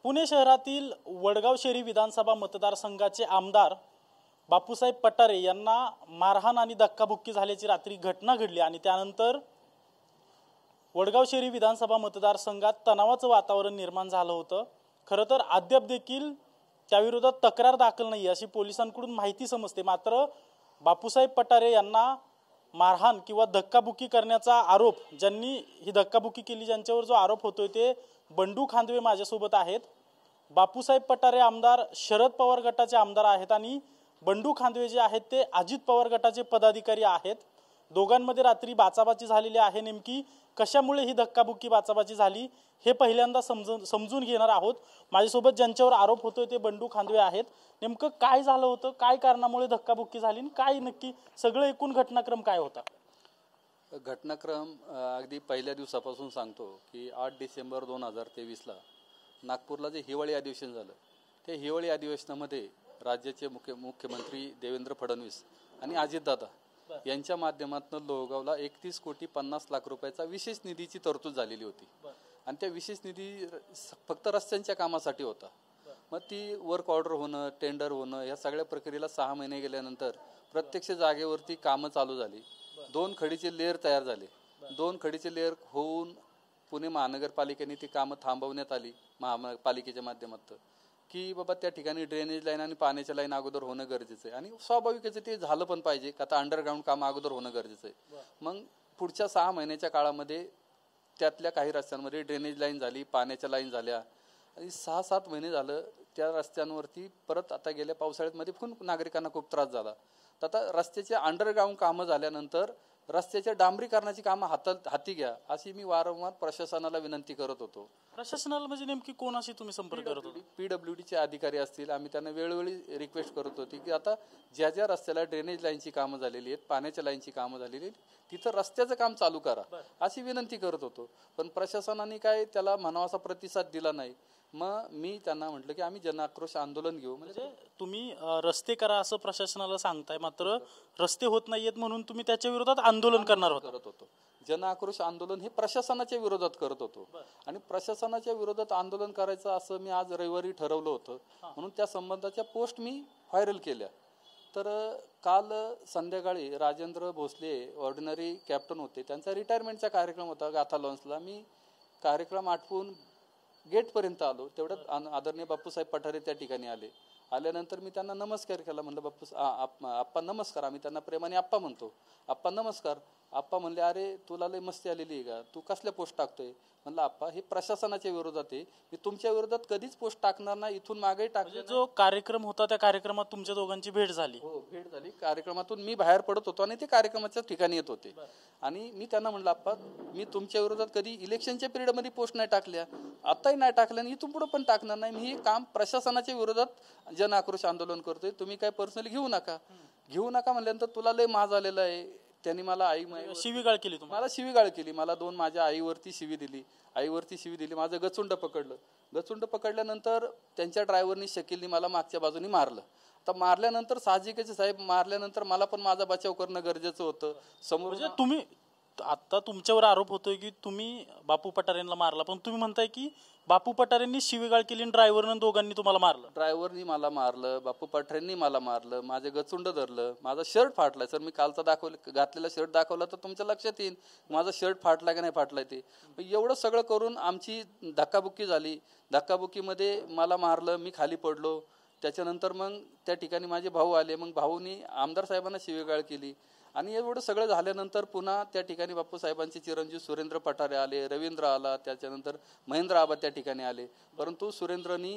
पुणे शहरातील वडगाव शहरी विधानसभा मतदारसंघाचे आमदार बापूसाहेब पठारे यांना मारहाण आणि धक्काबुक्की झाल्याची रात्री घटना घडली आणि त्यानंतर वडगाव शहरी विधानसभा मतदारसंघात तणावाचं वातावरण निर्माण झालं होतं। खरं तर अद्याप देखील त्याविरोधात तक्रार दाखल नाही अशी पोलिसांकडून माहिती समजते। मात्र बापूसाहेब पठारे यांना मारहाण किंवा धक्काबुक्की करण्याचा आरोप, ज्यांनी ही धक्काबुक्की केली, ज्यांच्यावर जो आरोप होतोय ते बंडू खांदवे माझ्यासोबत आहेत। बापूसाहेब पठारे आमदार शरद पवार गटाचे आमदार आहेत आणि बंडू खांदवे जे आहेत ते अजित पवार गटाचे पदाधिकारी आहेत। दोघांमध्ये रात्री बाचाबाची झालेली आहे। नेमकी कशामुळे ही धक्काबुक्की बाचाबाची झाली हे पहिल्यांदा समजून घेणार आहोत। माझ्यासोबत ज्यांच्यावर आरोप होतोय ते बंडू खांदवे आहेत। नेमकं काय झालं होतं, काय कारणामुळे धक्काबुक्की झाली, काय नक्की सगळं एकूण घटनाक्रम काय होता? घटनाक्रम अगदी पहिल्या दिवसापासून सांगतो की 8 डिसेंबर 2023ला नागपूरला जे हिवाळी अधिवेशन झालं, ते हिवाळी अधिवेशनामध्ये राज्याचे मुख्यमंत्री देवेंद्र फडणवीस आणि अजितदादा यांच्या माध्यमातून लोहगावला 31,50,00,000 रुपयाचा विशेष निधीची तरतूद झालेली होती आणि त्या विशेष निधी फक्त रस्त्यांच्या कामासाठी होता। मग ती वर्क ऑर्डर होणं, टेंडर होणं, या सगळ्या प्रक्रियेला 6 महिने गेल्यानंतर प्रत्यक्ष जागेवरती कामं चालू झाली। 2 खडीचे लेअर तयार झाले। 2 खडीचे लेअर होऊन पुणे महानगरपालिकेने ती कामं थांबवण्यात आली महापालिकेच्या माध्यमातून की बाबा त्या ठिकाणी ड्रेनेज लाईन आणि पाण्याच्या लाईन अगोदर होणं गरजेचं आहे आणि स्वाभाविकच ते झालं पण पाहिजे का आता अंडरग्राऊंड काम अगोदर होणं गरजेचं आहे। मग पुढच्या 6 महिन्याच्या काळामध्ये त्यातल्या काही रस्त्यांमध्ये ड्रेनेज लाईन झाली, पाण्याच्या लाईन झाल्या आणि 6-7 महिने झालं त्या रस्त्यांवरती परत आता गेल्या पावसाळ्यामध्ये पण नागरिकांना खूप त्रास झाला। तर आता रस्त्याचे अंडरग्राऊंड कामं झाल्यानंतर रस्त्याच्या डांबरीकरणाची कामं हाती घ्या अशी मी वारंवार प्रशासनाला विनंती करत होतो। प्रशासनाला म्हणजे नेमकी कोणाशी तुम्ही संपर्क करत होते? PWDचे अधिकारी असतील, आम्ही त्यांना वेळोवेळी रिक्वेस्ट करत होती की आता ज्या ज्या रस्त्याला ड्रेनेज लाईनची कामं झालेली आहेत, पाण्याच्या लाईनची कामं झालेली आहेत, तिथं रस्त्याचं काम चालू करा अशी विनंती करत होतो। पण प्रशासनाने काय त्याला म्हणावासा प्रतिसाद दिला नाही। मग मी त्यांना म्हटलं की आम्ही जनआक्रोश आंदोलन घेऊ। म्हणजे तुम्ही रस्ते करा असं प्रशासनाला सांगताय, मात्र रस्ते होत नाहीयेत म्हणून तुम्ही त्याच्या विरोधात आंदोलन करत होतो। जनआक्रोश आंदोलन हे प्रशासनाच्या विरोधात करत होतो आणि प्रशासनाच्या विरोधात आंदोलन करायचं असं मी आज रविवारी ठरवलं होतं, म्हणून त्या संबंधाच्या पोस्ट मी व्हायरल केल्या। तर काल संध्याकाळी राजेंद्र भोसले ऑर्डिनरी कॅप्टन होते, त्यांचा रिटायरमेंटचा कार्यक्रम होता गाथा लॉन्सला। मी कार्यक्रम आटपून गेटपर्यंत आलो, तेवढ्यात आदरणीय बापूसाहेब पठारे त्या ठिकाणी आले। आल्यानंतर मी त्यांना नमस्कार केला, म्हणलं आप्पा नमस्कार, आम्ही त्यांना प्रेमाने आप्पा म्हणतो, आप्पा नमस्कार। आप्पा म्हणले अरे तुला लय मस्ती आलेली आहे का, तू कसल्या पोस्ट टाकतोय? म्हणलं आप्पा हे प्रशासनाच्या विरोधात आहे, मी तुमच्या विरोधात कधीच पोस्ट टाकणार नाही, इथून मागे टाकले। जो कार्यक्रम होता त्या कार्यक्रमात तुमच्या दोघांची भेट झाली? हो, भेट झाली। कार्यक्रमातून मी बाहेर पडत होतो आणि ते कार्यक्रमाच्या ठिकाणी येत होते आणि मी त्यांना म्हणलं आप्पा मी तुमच्या विरोधात कधी इलेक्शनच्या पिरियडमध्ये पोस्ट नाही टाकल्या, आताही नाही टाकल्या आणि इथून पुढे पण टाकणार नाही। मी हे काम प्रशासनाच्या विरोधात जनआक्रोश आंदोलन करतोय, तुम्ही काय पर्सनली घेऊ नका म्हणल्यानंतर तुला लय माज आलेला आहे। त्यांनी मला शिवीगाळ केली, मला शिवीगाळ केली, मला 2 माझ्या आईवरती शिवी दिली, माझं गचुंड पकडल्यानंतर त्यांच्या ड्रायव्हरनी शकीलनी मला मागच्या बाजूनी मारलं। तर मारल्यानंतर साहजिकच साहेब, मारल्यानंतर मला पण माझा बचाव करणं गरजेचं होतं। समोर म्हणजे तुम्ही आता तुमच्यावर आरोप होतोय की तुम्ही बापू पठारेंना मारला, पण तुम्ही म्हणताय की बापू पठारेंनी शिवीगाळ केली आणि ड्रायव्हरनं दोघांनी तुम्हाला मारलं? ड्रायव्हरनी मला मारलं, बापू पठारेंनी मला मारलं, माझे गचुंड धरलं, माझा शर्ट फाटलाय। सर मी कालचा घातलेला शर्ट दाखवला तर तुमच्या लक्षात येईल माझा शर्ट फाटलाय का नाही फाटलाय ते। एवढं सगळं करून आमची धक्काबुक्की झाली। धक्काबुक्कीमध्ये मला मारलं, मी खाली पडलो। त्याच्यानंतर मग त्या ठिकाणी माझे भाऊ आले, मग भाऊनी आमदार साहेबांना शिवीगाळ केली आणि एवढं सगळं झाल्यानंतर पुन्हा त्या ठिकाणी बापूसाहेबांचे चिरंजीव सुरेंद्र पठारे आले, रवींद्र आला, त्याच्यानंतर महेंद्र आबा त्या ठिकाणी आले। परंतु सुरेंद्रनी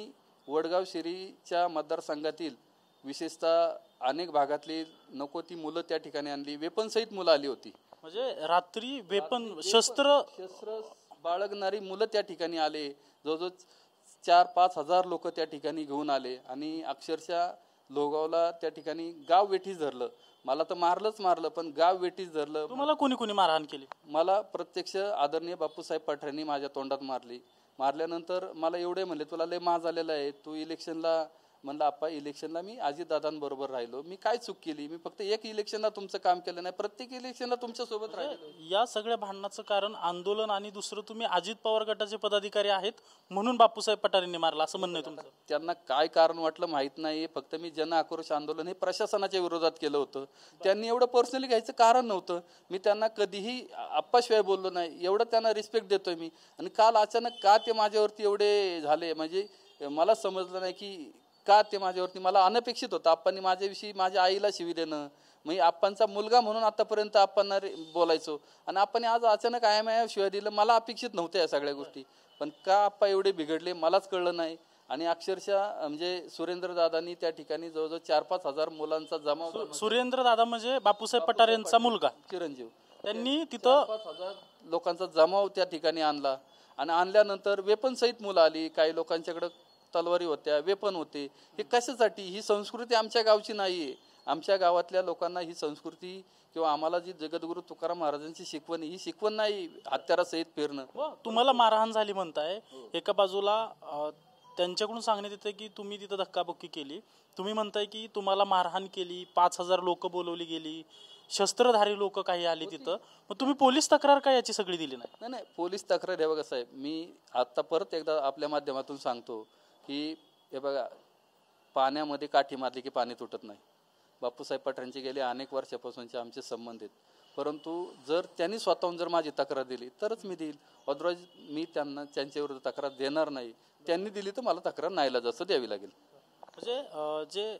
वडगाव शहरीच्या मतदारसंघातील विशेषतः अनेक भागातली नको ती मुलं त्या ठिकाणी आणली, वेपनसहित मुलं आली होती। म्हणजे रात्री शस्त्र बाळगणारी मुलं त्या ठिकाणी आले, जवळजवळ 4-5 हजार लोक त्या ठिकाणी घेऊन आले आणि अक्षरशः लोहगावला त्या ठिकाणी गाव वेठीस धरलं। मला तर मारलं, पण गाव वेठीस धरलं। तुम्हाला कोणी मारहाण केली? मला प्रत्यक्ष आदरणीय बापूसाहेब पठारेंनी माझ्या तोंडात मारली। मारल्यानंतर मला एवढे म्हणले तुला लय माज आलेला आहे, तू इलेक्शनला म्हणलं आप्पा इलेक्शनला मी अजितदादांबरोबर राहिलो, मी काय चूक केली? मी फक्त एक इलेक्शनला तुमचं काम केलं नाही, प्रत्येक इलेक्शनला तुमच्यासोबत राहिलो. या सगळ्या भांडणाचं कारण आंदोलन आणि दुसरं तुम्ही अजित पवार गटाचे पदाधिकारी आहेत म्हणून बापूसाहेब पठारेंनी मारला असं म्हणणं आहे तुमचं? त्यांना काय कारण वाटलं माहित नाही. फक्त मी जन आक्रोश आंदोलन हे प्रशासनाच्या विरोधात केलं होतं. त्यांनी एवढं पर्सनली घ्यायचं कारण नव्हतं. मी त्यांना कधीही आप्पाशिवाय बोललो नाही, एवढं त्यांना रिस्पेक्ट देतोय मी. आणि काल अचानक का ते माझ्यावरती एवढे झाले म्हणजे मला समजलं नाही की का ते माझ्यावरती. मला अनपेक्षित होतं. आप्पांनी माझ्याविषयी माझ्या आईला शिवी देणं, मी आप्पांचा मुलगा म्हणून आतापर्यंत आप्पांना बोलायचो आणि आप्पांनी आज अचानक आय शिवाय दिलं. मला अपेक्षित नव्हत्या या सगळ्या गोष्टी, पण का आप्पा एवढे बिघडले मलाच कळलं नाही. आणि अक्षरशः म्हणजे सुरेंद्र दादांनी त्या ठिकाणी जवळजवळ 4-5 हजार मुलांचा जमाव. सुरेंद्र दादा म्हणजे बापूसाहेब पठारेंचा मुलगा चिरंजीव, त्यांनी तिथं 5,000 लोकांचा जमाव त्या ठिकाणी आणला. आणि आणल्यानंतर वेपन सहित मुलं आली. काही लोकांच्याकडे तलवारी होत्या, वेपन होते. हे कशासाठी? ही संस्कृती आमच्या गावची नाहीये. आमच्या गावातल्या लोकांना ही संस्कृती किंवा आम्हाला जी जगद्गुरू तुकाराम महाराजांची शिकवण, ही शिकवण नाही हत्यारासहित फिरणं. तुम्हाला मारहाण झाली म्हणताय. एका बाजूला त्यांच्याकडून सांगण्यात येतं की तुम्ही तिथं धक्काबुक्की केली. तुम्ही म्हणताय की तुम्हाला मारहाण केली, 5,000 लोक बोलवली गेली, शस्त्रधारी लोक काही आली तिथं. मग तुम्ही पोलीस तक्रार काय याची सगळी दिली नाही? नाही, पोलीस तक्रार हे बघा साहेब, मी आता परत एकदा आपल्या माध्यमातून सांगतो की हे बघा, पाण्यामध्ये काठी मारली की पाणी तुटत नाही. बापूसाहेब पठारेंचे गेले अनेक वर्षापासूनचे आमचे संबंध आहेत. परंतु जर त्यांनी स्वतःहून जर माझी तक्रार दिली तरच मी देईल, अदरवाईज मी त्यांना त्यांच्याविरुद्ध तक्रार देणार नाही. त्यांनी दिली तर मला तक्रार नाहीला जसं द्यावी लागेल. म्हणजे जे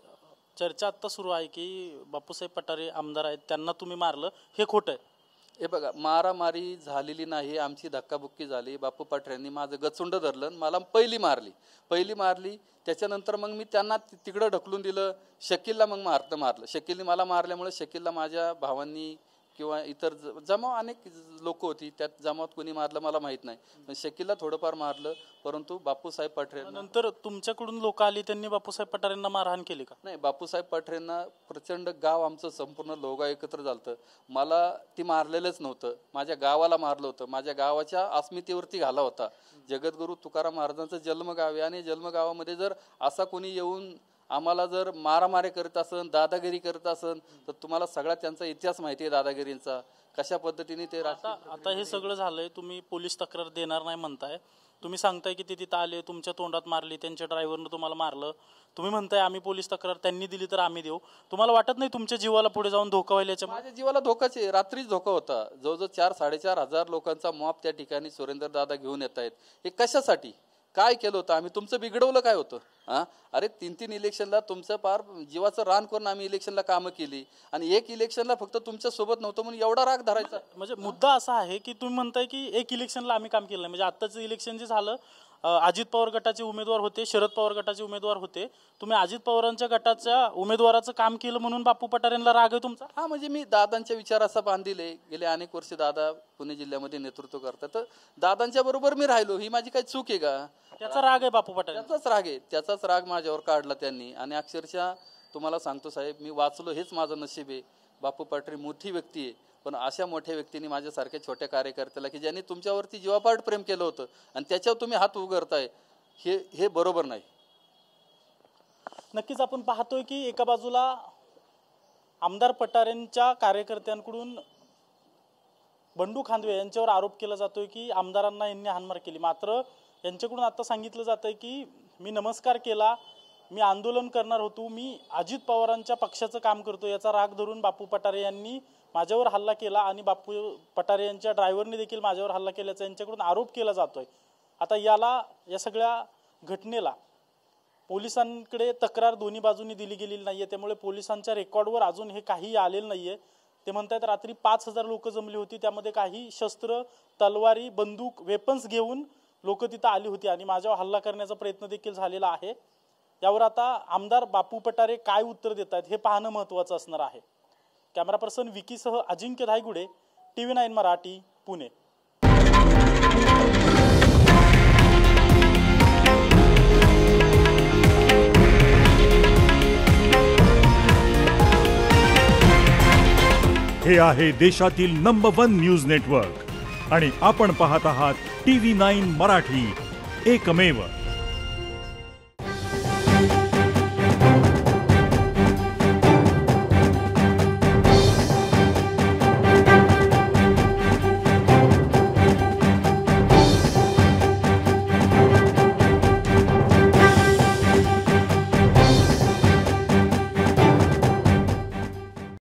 चर्चा आत्ता सुरू आहे की बापूसाहेब पठारे आमदार आहेत त्यांना तुम्ही मारलं, हे खोटं आहे? हे बघा, मारामारी झालेली नाही, आमची धक्काबुक्की झाली. बापू पठारेंनी माझं गचुंड धरलं, मला पहिली मारली. त्याच्यानंतर मग मी त्यांना तिकडं ढकलून दिलं. शकीलला मग मारलं. शकीलने मला मारल्यामुळे शकीलला माझ्या भावांनी किंवा इतर जमाव अनेक लोक होती, त्यात जमावात कोणी मारलं मला माहित नाही, पण शकीलला थोडंफार मारलं. परंतु बापूसाहेब पठारे नंतर तुमच्याकडून लोक आली, त्यांनी बापूसाहेब पठारेंना मारहाण केली का? नाही, बापूसाहेब पठारेंना प्रचंड गाव आमचं संपूर्ण लोगा एकत्र झालतं. मला ती मारलेलंच नव्हतं, माझ्या गावाला मारलं होतं. माझ्या गावाच्या अस्मितेवरती घाला होता. जगद्गुरू तुकाराम महाराजांचं जन्मगाव आहे आणि जन्मगावामध्ये जर असा कोणी येऊन आम्हाला जर मारामारी करत असन, दादागिरी करत असन, तर तुम्हाला सगळा त्यांचा इतिहास माहिती आहे दादागिरींचा, कशा पद्धतीने ते. आता हे सगळं झालंय, तुम्ही पोलीस तक्रार देणार नाही म्हणताय. तुम्ही सांगताय की ते तिथं आले, तुमच्या तोंडात मारली, त्यांच्या ड्रायव्हरनं तुम्हाला मारलं. तुम्ही म्हणताय आम्ही पोलीस तक्रार त्यांनी दिली तर आम्ही देऊ. तुम्हाला वाटत नाही तुमच्या जीवाला पुढे जाऊन धोका होईल याच्या? माझ्या जीवाला धोकाच आहे. रात्रीच धोका होता. जवळजवळ 4-4.5 हजार लोकांचा मॉब त्या ठिकाणी सुरेंद्र दादा घेऊन येत आहेत. हे कशासाठी? काय केलं होतं आम्ही? तुमचं बिघडवलं काय होतं? अरे 3 इलेक्शनला तुमचं पार जीवाचं रान करून आम्ही इलेक्शनला कामं केली आणि एक इलेक्शनला फक्त तुमच्या सोबत नव्हतं म्हणून एवढा राग धरायचा? म्हणजे मुद्दा असा आहे की तुम्ही म्हणताय की एक इलेक्शनला आम्ही काम केलं नाही. म्हणजे आत्ताचं इलेक्शन जे झालं, अजित पवार गटाचे उमेदवार होते, शरद पवार गटाचे उमेदवार होते, तुम्ही अजित पवारांच्या गटाच्या उमेदवाराचं काम केलं म्हणून बापू पठारेंना राग आहे तुमचा? म्हणजे मी दादांच्या विचार असा बांधिले. गेले अनेक वर्ष दादा पुणे जिल्ह्यामध्ये नेतृत्व करतात, तर दादांच्या बरोबर मी राहिलो. ही माझी काही चूक आहे का? त्याचा राग आहे बापू पठारे? त्याचाच राग आहे. त्याचाच राग माझ्यावर काढला त्यांनी. आणि अक्षरशः तुम्हाला सांगतो साहेब, मी वाचलो हेच माझं नशीब आहे. बापू पठारे मोठी व्यक्ती आहे, पण अशा मोठ्या व्यक्तीने माझ्यासारख्या छोट्या कार्यकर्त्याला की ज्यांनी तुमच्यावरती जीवापाड प्रेम केलं होतं आणि त्याच्यावर तुम्ही हात उघडताय, हे बरोबर नाही. नक्कीच आपण पाहतोय की एका बाजूला आमदार पठारेंच्या कार्यकर्त्यांकडून बंडू खांदवे यांच्यावर आरोप केला जातोय की आमदारांना यांनी हाणमार केली. मात्र यांच्याकडून आता सांगितलं जातंय की मी नमस्कार केला, मी आंदोलन करणार होतो, मी अजित पवारांच्या पक्षाचं काम करतो, याचा राग धरून बापू पठारे यांनी माझ्यावर हल्ला केला आणि बापू पठारे यांच्या ड्रायव्हरने देखील माझ्यावर हल्ला केल्याचा यांच्याकडून आरोप केला जातोय. आता या सगळ्या घटनेला पोलिसांकडे तक्रार दोन्ही बाजूंनी दिली गेलेली नाहीये, त्यामुळे पोलिसांच्या रेकॉर्डवर अजून हे काही आलेलं नाहीये. ते म्हणतात रात्री 5,000 लोक जमली होती, त्यामध्ये काही शस्त्र, तलवारी, बंदूक, वेपन्स घेऊन लोक तिथं आली होती आणि माझ्यावर हल्ला करण्याचा प्रयत्न देखील झालेला आहे. यावर आता आमदार बापू पठारे काय उत्तर देत आहेत हे पाहणं महत्त्वाचं असणार आहे. कॅमेरा पर्सन विकीसह अजिंक्य धायगुडे, TV9 मराठी, पुणे. हे आहे देशातील नंबर 1 न्यूज नेटवर्क आणि आपण पाहत आहात TV9 मराठी, एकमेव.